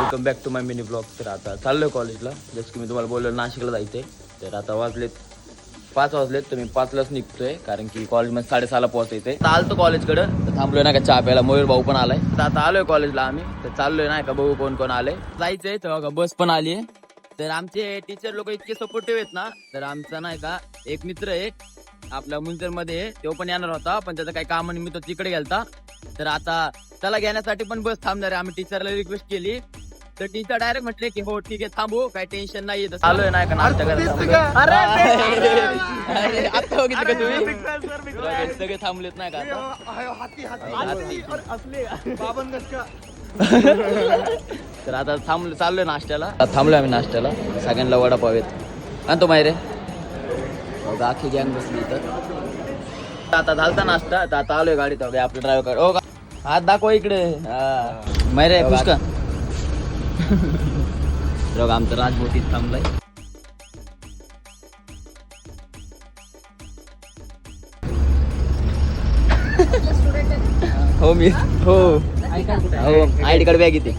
Welcome back to my mini blog. तर आता चाललोय कॉलेजला. जसं की मी तुम्हाला बोललो नाशिकला जायचंय. तर आता वाजलेत 5 वाजलेत. तर मी 5लाच निघतोय कारण की कॉलेजमध्ये 6:30ला पोहोचायचंय. आता आलतो कॉलेजकडं तर थांबलोय ना का चहा प्यायला. मयूर भाऊ पण आलाय. तर आता आलोय कॉलेजला आम्ही. तर चाललोय ना का बघू कोण कोण आलंय. जायचंय तर बघा बस पण आली आहे. तर आमचे टीचर लोक इतके सपोर्टिव्ह आहेत ना. तर आमचा नाही का एक मित्र आहे आपल्या मुंजर मध्ये, तो पण येणार होता पण त्याचं काही कामानिमित्त तिकडे गेलता. तर आता त्याला घेण्यासाठी पण बस थांबणार आहे. आम्ही टीचरला रिक्वेस्ट केली तर टीचर डायरेक्ट म्हटले की हो ठीक आहे थांबू, काही टेन्शन नाही येत. आलोय नाही का नाश्ता करायला. अरे आता बघितलं का तुम्ही सगळे थांबलेत नाही का तर आता चाललोय नाश्त्याला. थांबलोय आम्ही नाश्त्याला. सगळ्यांना वडापाव आहेत आणतो माहिती आखी गँग बसली इथं. आता झालता नाश्ता. आता आलोय गाडीत. आपलं ड्रायव्हर हो का हात दाखवा इकडे. माहिती खुश का बघा आमचं राजभोटीत थांबलाय. हो मी हो आयडी कार्ड बॅग येते.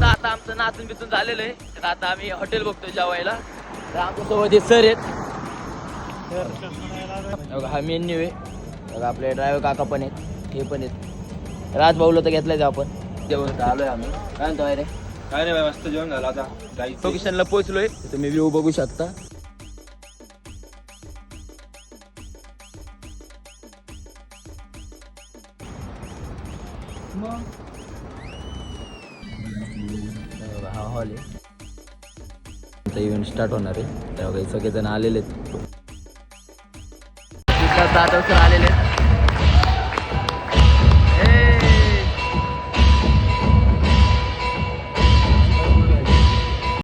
आता आमचं नाचून बिचून झालेलं आहे. तर आता आम्ही हॉटेल बघतोय जेवायला. तर आमच्या सोबत सर आहेत. हा मेन्यू आहे बघा. आपले ड्रायव्हर काका पण आहेत, हे पण आहेत. राजभाऊला तर घेतलाय आपण. जेवण आलोय आम्ही. काय म्हणतो रे? काय नाही मस्त जेवण झालं. आता लोकेशनला पोहोचलोय. तुम्ही व्ह्यू बघू शकता. हा हॉल आहे. इव्हेंट स्टार्ट होणार आहे. तेव्हा काही सगळेजण आलेले आहेत. दादा सर आलेले आहेत.